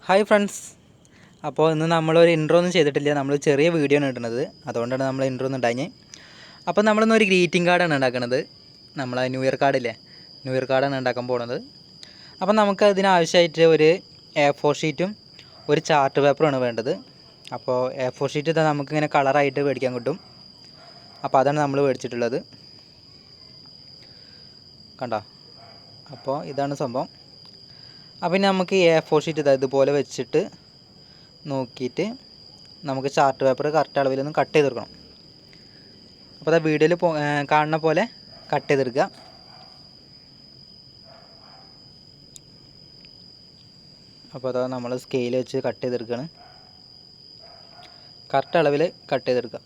Hi friends. അപ്പോൾ ഇന്ന് നമ്മളൊരു ഇൻട്രോ ഒന്നും ചെയ്തിട്ടില്ല, നമ്മൾ ചെറിയ വീഡിയോ ആണ് ഇടുന്നത്, അതുകൊണ്ടാണ് നമ്മൾ ഇൻട്രോ ഒന്നും ഉണ്ടാഞ്ഞ്. അപ്പോൾ നമ്മളിന്നൊരു ഗ്രീറ്റിംഗ് കാർഡാണ് ഉണ്ടാക്കുന്നത്. നമ്മൾ ന്യൂ ഇയർ കാർഡില്ലേ, ന്യൂ ഇയർ കാർഡാണ് ഉണ്ടാക്കാൻ പോകുന്നത്. അപ്പോൾ നമുക്ക് അതിനാവശ്യമായിട്ട് ഒരു A4 ഷീറ്റും ഒരു ചാർട്ട് പേപ്പറുമാണ് വേണ്ടത്. അപ്പോൾ A4 ഷീറ്റ് ഇതാ നമുക്കിങ്ങനെ കളറായിട്ട് മേടിക്കാൻ കിട്ടും. അപ്പോൾ അതാണ് നമ്മൾ മേടിച്ചിട്ടുള്ളത്, കണ്ടോ. അപ്പോൾ ഇതാണ് സംഭവം. അപ്പോൾ ഇനി നമുക്ക് A4 ഷീറ്റ് ഇതുപോലെ വെച്ചിട്ട് നോക്കിയിട്ട് നമുക്ക് ചാർട്ട് പേപ്പർ കറക്റ്റ് അളവിലൊന്ന് കട്ട് ചെയ്തെടുക്കണം. അപ്പോൾ അത് വീഡിയോയിൽ കാണുന്ന പോലെ കട്ട് ചെയ്തെടുക്കുക. അപ്പോൾ അതാ നമ്മൾ സ്കെയിൽ വെച്ച് കട്ട് ചെയ്തെടുക്കുകയാണ്. കറക്റ്റ് അളവിൽ കട്ട് ചെയ്തെടുക്കുക.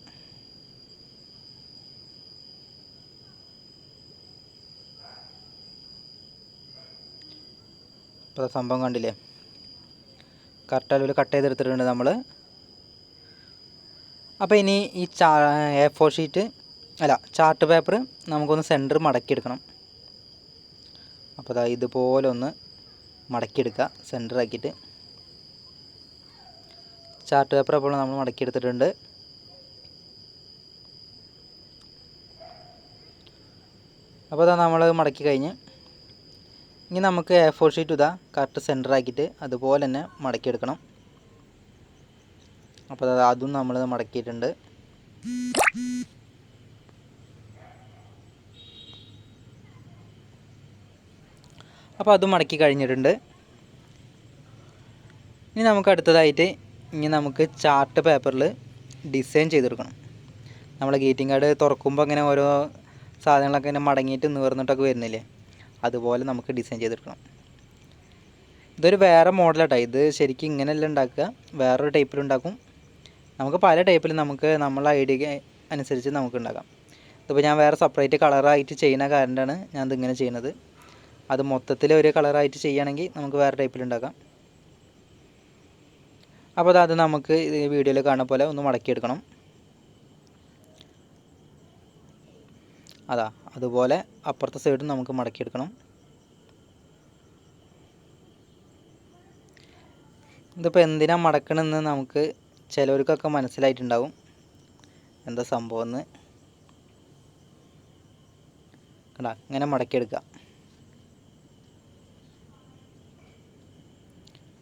അപ്പോൾ സംഭവം കണ്ടില്ലേ, കറക്റ്റ് അളവിൽ കട്ട് ചെയ്തെടുത്തിട്ടുണ്ട് നമ്മൾ. അപ്പോൾ ഇനി ഈ A4 ഷീറ്റ് ചാർട്ട് പേപ്പർ നമുക്കൊന്ന് സെൻറ്റർ മടക്കിയെടുക്കണം. അപ്പോൾ അതാ ഇതുപോലെ ഒന്ന് മടക്കിയെടുക്കുക സെൻറ്റർ ആക്കിയിട്ട്. ചാർട്ട് പേപ്പർ അപ്പോൾ നമ്മൾ മടക്കിയെടുത്തിട്ടുണ്ട്. അപ്പോൾ അതാ നമ്മൾ മടക്കി കഴിഞ്ഞ് ഇനി നമുക്ക് A4 ഷീറ്റ് ഇതാ കറക്റ്റ് സെൻറ്റർ ആക്കിയിട്ട് അതുപോലെ തന്നെ മടക്കിയെടുക്കണം. അപ്പോൾ അതും നമ്മൾ മടക്കിയിട്ടുണ്ട്. അപ്പോൾ അതും മടക്കി കഴിഞ്ഞിട്ടുണ്ട്. ഇനി നമുക്ക് അടുത്തതായിട്ട് നമുക്ക് ചാർട്ട് പേപ്പറിൽ ഡിസൈൻ ചെയ്തെടുക്കണം. നമ്മൾ ഗ്രീറ്റിംഗ് കാർഡ് തുറക്കുമ്പോൾ അങ്ങനെ ഓരോ സാധനങ്ങളൊക്കെ ഇങ്ങനെ മടങ്ങിയിട്ട് നിവർന്നിട്ടൊക്കെ വരുന്നില്ലേ, അതുപോലെ നമുക്ക് ഡിസൈൻ ചെയ്തെടുക്കണം. ഇതൊരു വേറെ മോഡലാട്ടോ. ഇത് ശരിക്കും ഇങ്ങനെയല്ല ഉണ്ടാക്കുക, വേറൊരു ടൈപ്പിലുണ്ടാക്കും. നമുക്ക് പല ടൈപ്പിൽ നമ്മളെ ഐഡിയ അനുസരിച്ച് നമുക്ക് ഉണ്ടാക്കാം. ഇതിപ്പോൾ ഞാൻ വേറെ സെപ്പറേറ്റ് കളറായിട്ട് ചെയ്യുന്ന കാരണമാണ് ഞാൻ ഇതിങ്ങനെ ചെയ്യുന്നത്. അത് മൊത്തത്തിൽ ഒരു കളറായിട്ട് ചെയ്യുകയാണെങ്കിൽ നമുക്ക് വേറെ ടൈപ്പിലുണ്ടാക്കാം. അപ്പോൾ അത് നമുക്ക് ഈ വീഡിയോയിൽ കാണുന്ന പോലെ ഒന്ന് മടക്കിയെടുക്കണം. അതുപോലെ അപ്പുറത്തെ സൈഡും നമുക്ക് മടക്കിയെടുക്കണം. ഇതിപ്പോൾ എന്തിനാണ് മടക്കണമെന്ന് നമുക്ക് ചിലവർക്കൊക്കെ മനസ്സിലായിട്ടുണ്ടാവും എന്താ സംഭവം എന്ന്. കണ്ടാ, ഇങ്ങനെ മടക്കിയെടുക്കുക.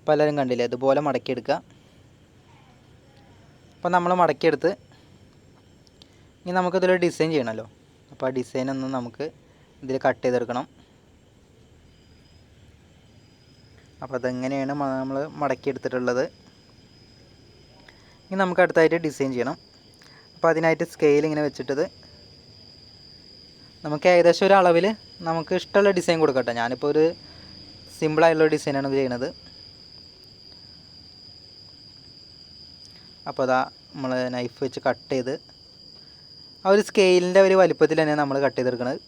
ഇപ്പോൾ എല്ലാവരും കണ്ടില്ലേ, ഇതുപോലെ മടക്കിയെടുക്കുക. അപ്പോൾ നമ്മൾ മടക്കിയെടുത്ത് ഇനി നമുക്കിതിലൊരു ഡിസൈൻ ചെയ്യണമല്ലോ. അപ്പോൾ ആ ഡിസൈനൊന്ന് നമുക്ക് ഇതിൽ കട്ട് ചെയ്തെടുക്കണം. അപ്പോൾ അതെങ്ങനെയാണ് നമ്മൾ മടക്കിയെടുത്തിട്ടുള്ളത്. ഇനി നമുക്ക് അടുത്തായിട്ട് ഡിസൈൻ ചെയ്യണം. അപ്പോൾ അതിനായിട്ട് സ്കെയിൽ ഇങ്ങനെ വെച്ചിട്ടത് നമുക്ക് ഏകദേശം ഒരു അളവിൽ നമുക്ക് ഇഷ്ടമുള്ള ഡിസൈൻ കൊടുക്കട്ടെ. ഞാനിപ്പോൾ ഒരു സിമ്പിളായിട്ടുള്ള ഡിസൈനാണ് ചെയ്യുന്നത്. അപ്പോൾ നമ്മൾ നൈഫ് വെച്ച് കട്ട് ചെയ്ത് ആ ഒരു സ്കെയിലിൻ്റെ ഒരു വലിപ്പത്തിൽ തന്നെ നമ്മൾ കട്ട് ചെയ്തെടുക്കുന്നത്.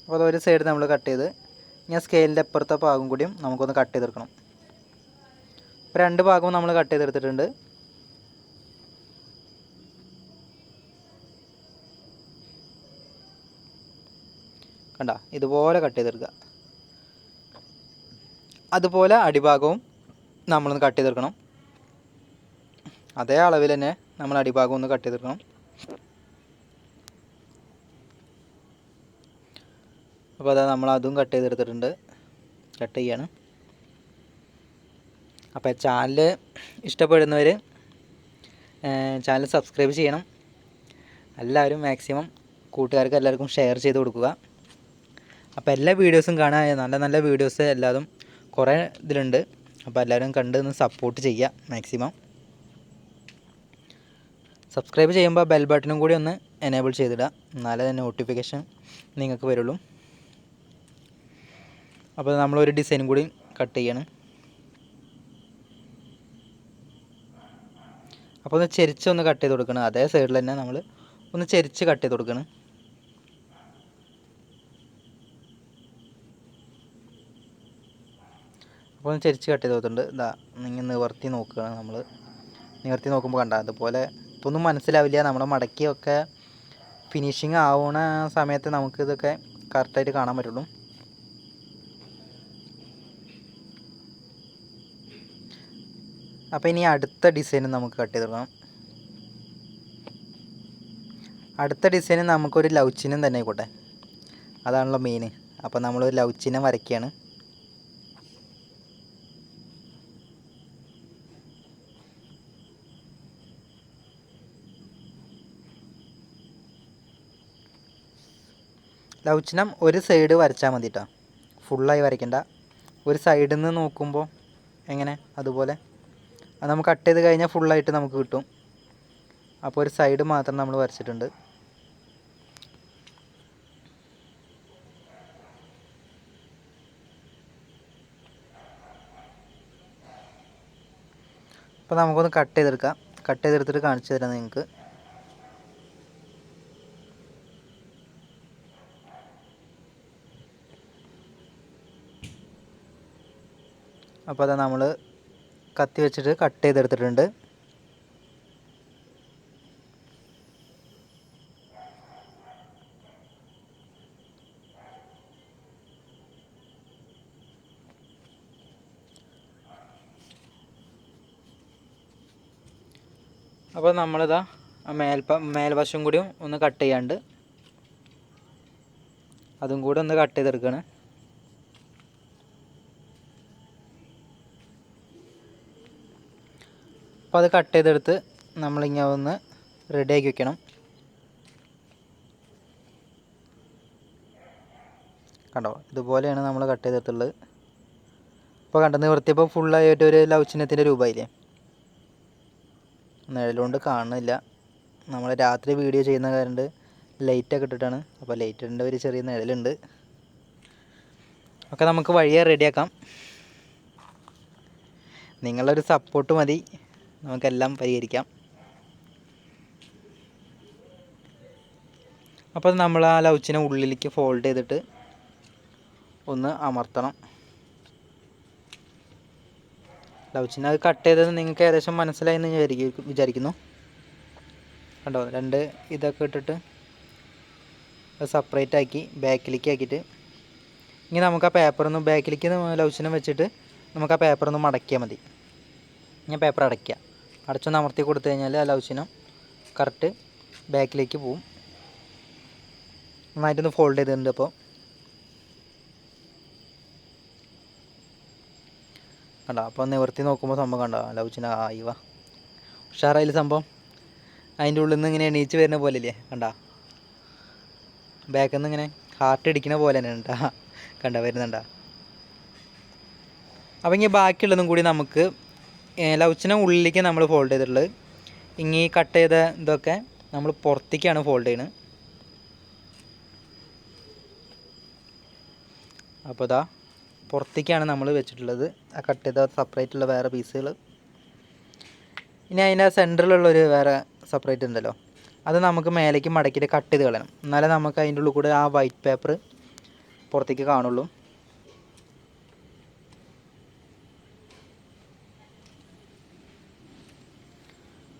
അപ്പോൾ അതൊരു സൈഡ് നമ്മൾ കട്ട് ചെയ്ത് ഞാൻ സ്കെയിലിൻ്റെ അപ്പുറത്തെ ഭാഗം കൂടിയും നമുക്കൊന്ന് കട്ട് ചെയ്തെടുക്കണം. അപ്പോൾ രണ്ട് ഭാഗവും നമ്മൾ കട്ട് ചെയ്തെടുത്തിട്ടുണ്ട്. കണ്ട, ഇതുപോലെ കട്ട് ചെയ്തെടുക്കുക. അതുപോലെ അടിഭാഗവും നമ്മളൊന്ന് കട്ട് ചെയ്തെടുക്കണം. അതേ അളവിൽ തന്നെ നമ്മൾ അടിഭാഗം ഒന്ന് കട്ട് ചെയ്തെടുക്കണം. അപ്പോൾ നമ്മൾ അതും കട്ട് ചെയ്തെടുത്തിട്ടുണ്ട്, കട്ട് ചെയ്യാണ്. അപ്പോൾ ചാനൽ ഇഷ്ടപ്പെടുന്നവർ ചാനൽ സബ്സ്ക്രൈബ് ചെയ്യണം. എല്ലാവരും മാക്സിമം കൂട്ടുകാർക്ക് എല്ലാവർക്കും ഷെയർ ചെയ്ത് കൊടുക്കുക. അപ്പോൾ എല്ലാ വീഡിയോസും കാണാൻ നല്ല നല്ല വീഡിയോസ് എല്ലാതും കുറേ ഇതിലുണ്ട്. അപ്പോൾ എല്ലാവരും കണ്ട് ഒന്ന് സപ്പോർട്ട് ചെയ്യുക മാക്സിമം. സബ്സ്ക്രൈബ് ചെയ്യുമ്പോൾ ബെൽ ബട്ടണും കൂടി ഒന്ന് എനേബിൾ ചെയ്തിടുക, എന്നാലേ തന്നെ നോട്ടിഫിക്കേഷൻ നിങ്ങൾക്ക് വരുള്ളൂ. അപ്പോൾ നമ്മളൊരു ഡിസൈനും കൂടി കട്ട് ചെയ്യണം. അപ്പോൾ ഒന്ന് ചെരിച്ചൊന്ന് കട്ട് ചെയ്ത് കൊടുക്കണം. അതേ സൈഡിൽ തന്നെ നമ്മൾ ഒന്ന് ചെരിച്ച് കട്ട് ചെയ്ത് കൊടുക്കണം. അപ്പോൾ ഒന്ന് ചെരിച്ച് കട്ട് ചെയ്ത് കൊടുത്തിട്ടുണ്ട്. നിങ്ങൾ നിവർത്തി നോക്കുകയാണ്. നമ്മൾ നിവർത്തി നോക്കുമ്പോൾ കണ്ട അതുപോലെ ഇതൊന്നും മനസ്സിലാവില്ല. നമ്മൾ മടക്കിയൊക്കെ ഫിനിഷിങ് ആവുന്ന സമയത്ത് നമുക്കിതൊക്കെ കറക്റ്റായിട്ട് കാണാൻ പറ്റുള്ളൂ. അപ്പോൾ ഇനി അടുത്ത ഡിസൈൻ നമുക്ക് കട്ട് ചെയ്തെടുക്കണം. അടുത്ത ഡിസൈൻ നമുക്കൊരു ലവ് ചിഹ്നം തന്നെ ആയിക്കോട്ടെ, അതാണല്ലോ മെയിൻ. അപ്പോൾ നമ്മൾ ലവ് ചിഹ്നം വരയ്ക്കുകയാണ്. ലവ് ചിഹ്നം ഒരു സൈഡ് വരച്ചാൽ മതി കേട്ടോ, ഫുള്ളായി വരയ്ക്കണ്ട. ഒരു സൈഡിൽ നിന്ന് നോക്കുമ്പോൾ എങ്ങനെ അതുപോലെ അത് നമുക്ക് കട്ട് ചെയ്ത് കഴിഞ്ഞാൽ ഫുള്ളായിട്ട് നമുക്ക് കിട്ടും. അപ്പോൾ ഒരു സൈഡ് മാത്രം നമ്മൾ വരച്ചിട്ടുണ്ട്. അപ്പോൾ നമുക്കൊന്ന് കട്ട് ചെയ്തെടുക്കാം. കട്ട് ചെയ്തെടുത്തിട്ട് കാണിച്ചു തരാം നിങ്ങൾക്ക്. അപ്പോൾ അത് നമ്മൾ കത്തി വെച്ചിട്ട് കട്ട് ചെയ്തെടുത്തിട്ടുണ്ട്. അപ്പോൾ നമ്മളിതാ മേൽവശം കൂടിയും ഒന്ന് കട്ട് ചെയ്യാണ്ട് അതും കൂടി ഒന്ന് കട്ട് ചെയ്തെടുക്കുകയാണ്. അപ്പോൾ അത് കട്ട് ചെയ്തെടുത്ത് നമ്മളിങ്ങനെ ഒന്ന് റെഡിയാക്കി വെക്കണം. കണ്ടോ, ഇതുപോലെയാണ് നമ്മൾ കട്ട് ചെയ്തെടുത്തുള്ളത്. ഇപ്പോൾ കണ്ടു നിവർത്തിയപ്പോൾ ഫുള്ളായിട്ട് ഒരു ലവ് ചിഹ്നത്തിൻ്റെ രൂപമായില്ലേ. നിഴലുകൊണ്ട് കാണുന്നില്ല, നമ്മൾ രാത്രി വീഡിയോ ചെയ്യുന്ന കാരണം ലൈറ്റൊക്കെ ഇട്ടിട്ടാണ്. അപ്പോൾ ലൈറ്റിൻ്റെ ഒരു ചെറിയ നിഴലുണ്ട്. ഒക്കെ നമുക്ക് വഴിയെ റെഡിയാക്കാം. നിങ്ങളൊരു സപ്പോർട്ട് മതി, നമുക്കെല്ലാം പരിഹരിക്കാം. അപ്പോൾ നമ്മൾ ആ ലവ് ചിഹ്നം ഉള്ളിലേക്ക് ഫോൾഡ് ചെയ്തിട്ട് ഒന്ന് അമർത്തണം. ലവ് ചിഹ്നം അത് കട്ട് ചെയ്തത് നിങ്ങൾക്ക് ഏകദേശം മനസ്സിലായെന്ന് വിചാരിക്കുന്നു. കണ്ടോ, രണ്ട് ഇതൊക്കെ ഇട്ടിട്ട് അത് സെപ്പറേറ്റ് ആക്കി ബാക്കിലേക്ക് ആക്കിയിട്ട് ഇനി നമുക്ക് ആ പേപ്പറൊന്ന് ബാക്കിലേക്ക് ലവ് ചിഹ്നം വെച്ചിട്ട് നമുക്ക് ആ പേപ്പറൊന്ന് മടക്കിയാൽ മതി. ഞാൻ പേപ്പർ അടയ്ക്കുക, അടച്ചൊന്ന് അമർത്തി കൊടുത്തു കഴിഞ്ഞാൽ ആ ലവ് ചിഹ്നം കറക്റ്റ് ബാക്കിലേക്ക് പോവും. നന്നായിട്ടൊന്ന് ഫോൾഡ് ചെയ്തിട്ടുണ്ട്. അപ്പോൾ കണ്ടോ, അപ്പോൾ നിവർത്തി നോക്കുമ്പോൾ സംഭവം കണ്ടോ, ലവ് ചിഹ്നം ആയിവ ഉഷാറായില്ല സംഭവം. അതിൻ്റെ ഉള്ളിൽ നിന്ന് ഇങ്ങനെ എണീച്ച് വരുന്ന പോലെ ഇല്ലേ, കണ്ടോ, ബാക്കിൽ നിന്ന് ഇങ്ങനെ ഹാർട്ട് ഇടിക്കുന്ന പോലെ തന്നെ ഉണ്ടാ, കണ്ടോ വരുന്നുണ്ടോ. അപ്പോൾ ഇനി ബാക്കിയുള്ളതും കൂടി നമുക്ക് ലവ് ചിഹ്നം ഉള്ളിലേക്ക് നമ്മൾ ഫോൾഡ് ചെയ്തിട്ടുള്ളത്. ഇനി കട്ട് ചെയ്ത ഇതൊക്കെ നമ്മൾ പുറത്തേക്കാണ് ഫോൾഡ് ചെയ്യുന്നത്. അപ്പോൾ ഇതാ പുറത്തേക്കാണ് നമ്മൾ വെച്ചിട്ടുള്ളത് ആ കട്ട് ചെയ്ത സെപ്പറേറ്റ് ഉള്ള വേറെ പീസുകൾ. ഇനി അതിൻ്റെ സെൻറ്ററിലുള്ളൊരു വേറെ സെപ്പറേറ്റ് ഉണ്ടല്ലോ, അത് നമുക്ക് മേലേക്ക് മടക്കിയിട്ട് കട്ട് ചെയ്ത് കളയണം. എന്നാലേ നമുക്ക് അതിൻ്റെ ഉള്ളിൽ കൂടെ ആ വൈറ്റ് പേപ്പർ പുറത്തേക്ക് കാണുള്ളൂ.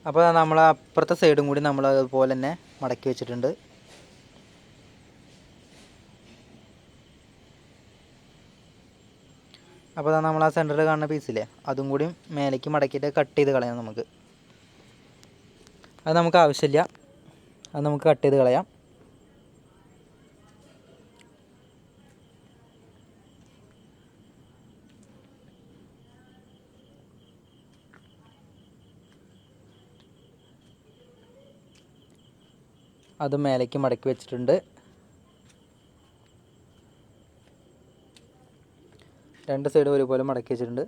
അപ്പോൾ നമ്മൾ അപ്പുറത്തെ സൈഡും കൂടി നമ്മൾ അതുപോലെ തന്നെ മടക്കി വെച്ചിട്ടുണ്ട്. അപ്പോൾ നമ്മൾ ആ സെൻറ്ററിൽ കാണുന്ന പീസില്ലേ, അതും കൂടി മേലേക്ക് മടക്കിയിട്ട് കട്ട് ചെയ്ത് കളയാം നമുക്ക്. അത് നമുക്ക് ആവശ്യമില്ല, അത് നമുക്ക് കട്ട് ചെയ്ത് കളയാം. അത് മേലേക്ക് മടക്കി വെച്ചിട്ടുണ്ട്. രണ്ട് സൈഡും ഒരുപോലെ മടക്കി വെച്ചിട്ടുണ്ട്.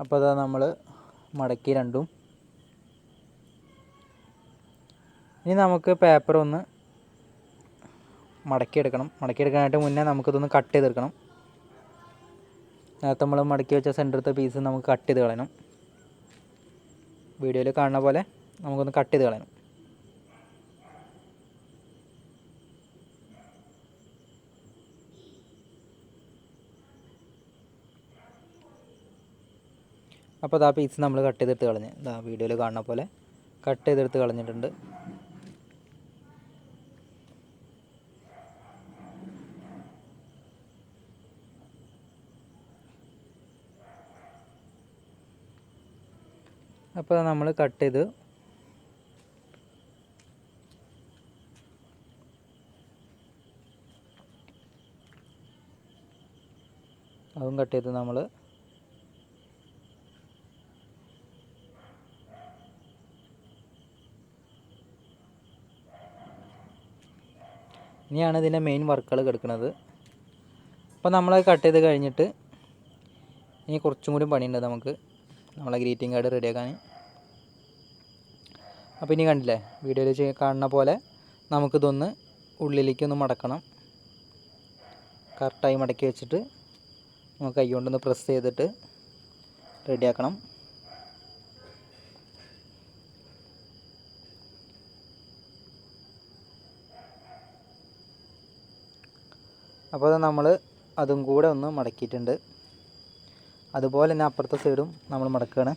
അപ്പോൾ അതാ നമ്മൾ മടക്കി രണ്ടും. ഇനി നമുക്ക് പേപ്പർ ഒന്ന് മടക്കിയെടുക്കണം. മടക്കിയെടുക്കാനായിട്ട് മുന്നേ നമുക്കിതൊന്ന് കട്ട് ചെയ്തെടുക്കണം. നേരത്തെ നമ്മൾ മടക്കി വെച്ച സെൻറ്ററത്തെ പീസ് നമുക്ക് കട്ട് ചെയ്ത് കളയണം. വീഡിയോയിൽ കാണുന്ന പോലെ നമുക്കൊന്ന് കട്ട് ചെയ്ത് കളയണം. അപ്പോൾ അതാ പീസ് നമ്മൾ കട്ട് ചെയ്തെടുത്ത് കളഞ്ഞ് ഇതാ വീഡിയോയിൽ കാണുന്ന പോലെ കട്ട് ചെയ്തെടുത്ത് കളഞ്ഞിട്ടുണ്ട്. അപ്പോൾ നമ്മൾ കട്ട് ചെയ്ത് അതും കട്ട് ചെയ്ത് നമ്മൾ ഇനിയാണ് ഇതിൻ്റെ മെയിൻ വർക്കുകൾ കിടക്കുന്നത്. അപ്പോൾ നമ്മളത് കട്ട് ചെയ്ത് കഴിഞ്ഞിട്ട് ഇനി കുറച്ചും കൂടി പണിയുണ്ട് നമുക്ക് നമ്മളെ ഗ്രീറ്റിംഗ് കാർഡ് റെഡിയാക്കാൻ. അപ്പോൾ ഇനി കണ്ടില്ലേ വീഡിയോയിൽ കാണുന്ന പോലെ നമുക്കിതൊന്ന് ഉള്ളിലേക്കൊന്ന് മടക്കണം. കറക്റ്റായി മടക്കി വെച്ചിട്ട് നമുക്ക് കൈ കൊണ്ടൊന്ന് പ്രസ് ചെയ്തിട്ട് റെഡിയാക്കണം. അപ്പോൾ നമ്മൾ അതും കൂടെ ഒന്ന് മടക്കിയിട്ടുണ്ട്. അതുപോലെ തന്നെ അപ്പുറത്തെ സൈഡും നമ്മൾ മടക്കുകയാണ്.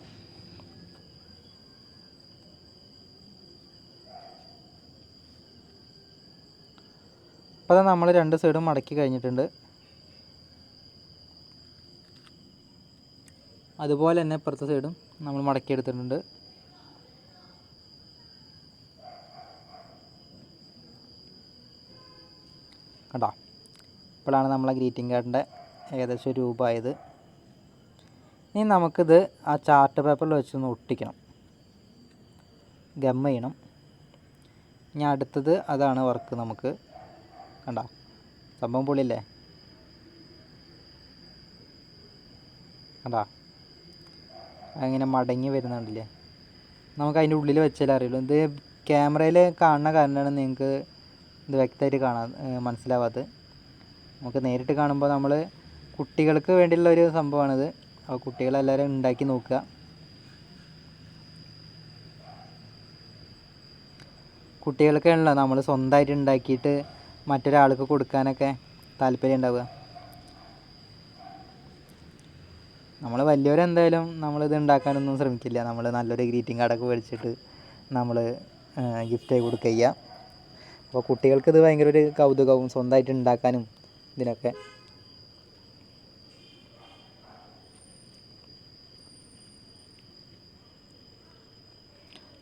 അപ്പോൾ നമ്മൾ രണ്ട് സൈഡും മടക്കി കഴിഞ്ഞിട്ടുണ്ട്. അതുപോലെ തന്നെ അപ്പുറത്തെ സൈഡും നമ്മൾ മടക്കിയെടുത്തിട്ടുണ്ട്. കണ്ടോ, ഇപ്പോഴാണ് നമ്മളെ ഗ്രീറ്റിംഗ് കാർഡിൻ്റെ ഏകദേശം രൂപമായത്. ഇനി നമുക്കിത് ആ ചാർട്ട് പേപ്പറിൽ വെച്ചൊന്ന് ഒട്ടിക്കണം, ഗം ചെയ്യണം. ഇനി അടുത്തത് അതാണ് വർക്ക്. നമുക്ക് കണ്ടോ സംഭവം പൊളിയല്ലേ, കണ്ടോ അങ്ങനെ മടങ്ങി വരുന്നുണ്ടല്ലേ. നമുക്ക് അതിൻ്റെ ഉള്ളിൽ വെച്ചാലേ അറിയുള്ളൂ. ഇത് ക്യാമറയിൽ കാണുന്ന കാരണമാണ് നിങ്ങൾക്ക് ഇത് വ്യക്തമായിട്ട് മനസ്സിലാവാത്തത്. നമുക്ക് നേരിട്ട് കാണുമ്പോൾ നമ്മൾ കുട്ടികൾക്ക് വേണ്ടിയുള്ള ഒരു സംഭവമാണിത്. അപ്പോൾ കുട്ടികളെല്ലാവരും ഉണ്ടാക്കി നോക്കുക. കുട്ടികൾക്കാണല്ലോ നമ്മൾ സ്വന്തമായിട്ട് ഉണ്ടാക്കിയിട്ട് മറ്റൊരാൾക്ക് കൊടുക്കാനൊക്കെ താല്പര്യം ഉണ്ടാവുക. നമ്മൾ വലിയവരെന്തായാലും നമ്മളിത് ഉണ്ടാക്കാനൊന്നും ശ്രമിക്കില്ല. നമ്മൾ നല്ലൊരു ഗ്രീറ്റിംഗ് കാർഡൊക്കെ മേടിച്ചിട്ട് നമ്മൾ ഗിഫ്റ്റായി കൊടുക്കുക. അപ്പോൾ കുട്ടികൾക്കിത് ഭയങ്കര ഒരു കൗതുകവും സ്വന്തമായിട്ട് ഉണ്ടാക്കാനും ഇതിനൊക്കെ.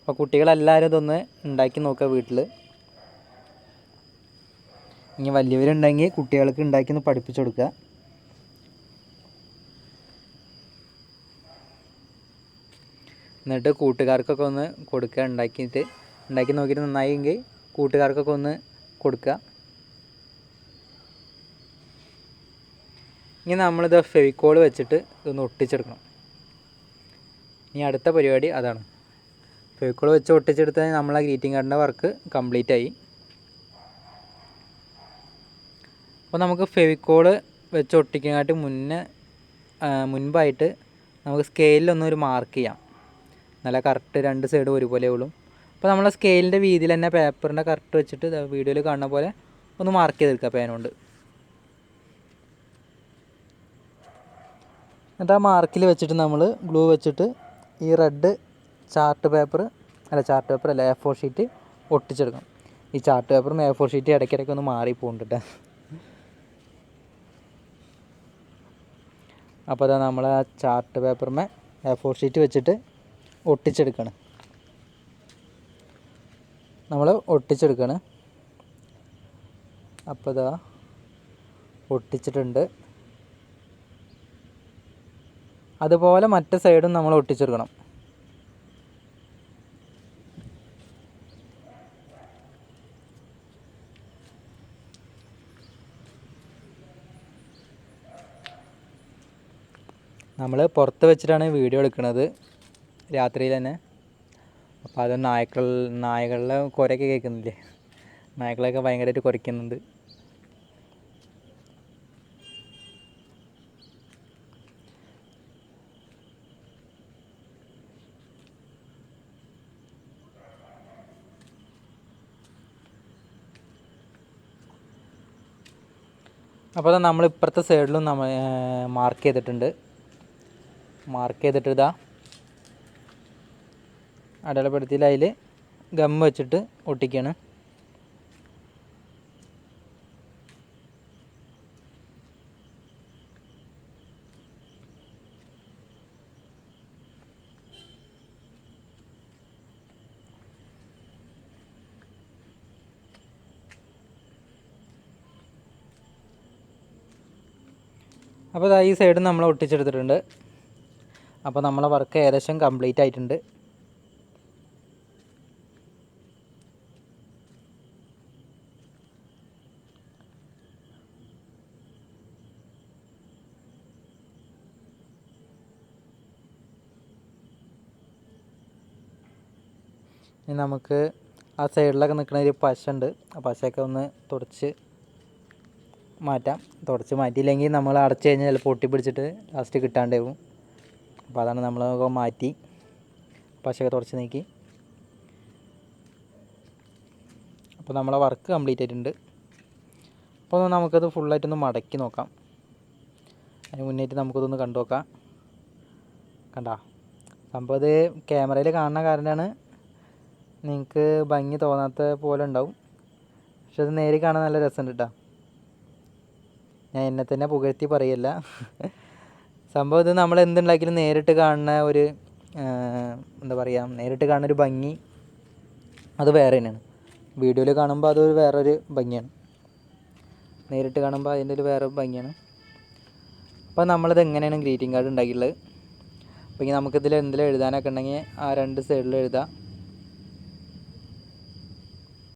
അപ്പോൾ കുട്ടികളെല്ലാവരും ഇതൊന്ന് ഉണ്ടാക്കി നോക്കുക വീട്ടിൽ. ഇനി വലിയവരുണ്ടെങ്കിൽ കുട്ടികൾക്ക് ഉണ്ടാക്കി ഒന്ന് പഠിപ്പിച്ചു കൊടുക്കുക. എന്നിട്ട് കൂട്ടുകാർക്കൊക്കെ ഒന്ന് കൊടുക്കുക. ഉണ്ടാക്കി നോക്കിയിട്ട് നന്നായെങ്കിൽ കൂട്ടുകാർക്കൊക്കെ ഒന്ന് കൊടുക്കുക. ഇനി നമ്മളിത് ഫെവിക്കോൾ വെച്ചിട്ട് ഇതൊന്ന് ഒട്ടിച്ചെടുക്കണം. ഇനി അടുത്ത പരിപാടി അതാണ്. ഫെവിക്കോൾ വെച്ച് ഒട്ടിച്ചെടുത്താൽ നമ്മളെ ഗ്രീറ്റിംഗ് കാർഡിൻ്റെ വർക്ക് കംപ്ലീറ്റ് ആയി. അപ്പോൾ നമുക്ക് ഫെവിക്കോൾ വെച്ച് ഒട്ടിക്കാനായിട്ട് മുൻപായിട്ട് നമുക്ക് സ്കെയിലൊന്നൊരു മാർക്ക് ചെയ്യാം. നല്ല കറക്റ്റ് രണ്ട് സൈഡും ഒരുപോലെ ഉള്ളൂ. അപ്പോൾ നമ്മൾ സ്കെയിലിൻ്റെ വീതിയിൽ തന്നെ പേപ്പറിൻ്റെ കറക്റ്റ് വെച്ചിട്ട് വീഡിയോയിൽ കാണുന്ന പോലെ ഒന്ന് മാർക്ക് ചെയ്തെടുക്കുക പേനുകൊണ്ട്. എന്നിട്ട് ആ മാർക്കിൽ വെച്ചിട്ട് നമ്മൾ ഗ്ലൂ വെച്ചിട്ട് ഈ റെഡ് ചാർട്ട് പേപ്പർ അല്ല A4 ഷീറ്റ് ഒട്ടിച്ചെടുക്കണം. ഈ ചാർട്ട് പേപ്പറും A4 ഷീറ്റ് ഇടയ്ക്കിടയ്ക്ക് ഒന്ന് മാറി പോകുന്നുണ്ട്. അപ്പോൾ അതാ നമ്മൾ ആ ചാർട്ട് പേപ്പറിന്മേൽ A4 ഷീറ്റ് വെച്ചിട്ട് ഒട്ടിച്ചെടുക്കണം. നമ്മൾ ഒട്ടിച്ചെടുക്കണം. അപ്പോൾ ഇതാ ഒട്ടിച്ചിട്ടുണ്ട്. അതുപോലെ മറ്റേ സൈഡും നമ്മൾ ഒട്ടിച്ചെടുക്കണം. നമ്മൾ പുറത്ത് വെച്ചിട്ടാണ് വീഡിയോ എടുക്കുന്നത്, രാത്രിയിൽ തന്നെ. അപ്പോൾ അത് നായകളുടെ കുരയൊക്കെ കേൾക്കുന്നില്ലേ, നായകളൊക്കെ ഭയങ്കരമായിട്ട് കുരയ്ക്കുന്നുണ്ട്. അപ്പോൾ നമ്മൾ ഇപ്പുറത്തെ സൈഡിലും നമ്മൾ മാർക്ക് ചെയ്തിട്ടുണ്ട്. മാർക്ക് ചെയ്തിട്ട് ഇതാ അടയാളപ്പെടുത്തിയിട്ട് അതിൽ ഗം വെച്ചിട്ട് ഒട്ടിക്കുകയാണ്. അപ്പോൾ ഈ സൈഡ് നമ്മൾ ഒട്ടിച്ചെടുത്തിട്ടുണ്ട്. അപ്പോൾ നമ്മളെ വർക്ക് ഏകദേശം കംപ്ലീറ്റ് ആയിട്ടുണ്ട്. ഇനി നമുക്ക് ആ സൈഡിലൊക്കെ നിൽക്കുന്ന ഒരു പശ ഉണ്ട്, ആ പശയൊക്കെ ഒന്ന് തുടച്ച് മാറ്റാം. തുടച്ച് മാറ്റിയില്ലെങ്കിൽ നമ്മൾ അടച്ചു കഴിഞ്ഞാൽ ചിലപ്പോൾ ഒട്ടിപ്പിടിച്ചിട്ട് ലാസ്റ്റ് കിട്ടാണ്ടാവും. അപ്പോൾ അതാണ് നമ്മൾ മാറ്റി പശയൊക്കെ തുടച്ച് നീക്കി. അപ്പോൾ നമ്മളെ വർക്ക് കംപ്ലീറ്റ് ആയിട്ടുണ്ട്. അപ്പോൾ നമുക്കത് ഫുള്ളായിട്ടൊന്ന് മടക്കി നോക്കാം. അതിന് മുന്നേറ്റ് നമുക്കതൊന്ന് കണ്ടു നോക്കാം. കണ്ടാ സംഭവം ഇത് ക്യാമറയിൽ കാണുന്ന കാരണമാണ് നിങ്ങൾക്ക് ഭംഗി തോന്നാത്ത പോലെ ഉണ്ടാവും. പക്ഷെ അത് നേരിൽ കാണാൻ നല്ല രസമുണ്ട് കേട്ടോ. ഞാൻ എന്നെ തന്നെ പുകഴ്ത്തി പറയല്ല. സംഭവം ഇത് നമ്മൾ എന്തുണ്ടാക്കിയാലും നേരിട്ട് കാണുന്ന ഒരു എന്താ പറയുക, നേരിട്ട് കാണുന്ന ഒരു ഭംഗി അത് വേറെ തന്നെയാണ്. വീഡിയോയിൽ കാണുമ്പോൾ അതൊരു വേറൊരു ഭംഗിയാണ്, നേരിട്ട് കാണുമ്പോൾ അതിൻ്റെ ഒരു വേറെ ഭംഗിയാണ്. അപ്പോൾ നമ്മളിത് എങ്ങനെയാണ് ഗ്രീറ്റിംഗ് കാർഡ് ഉണ്ടാക്കിയിട്ടുള്ളത്. അപ്പോൾ ഇനി നമുക്കിതിൽ എന്തെങ്കിലും എഴുതാനൊക്കെ ഉണ്ടെങ്കിൽ ആ 2 സൈഡിൽ എഴുതാം.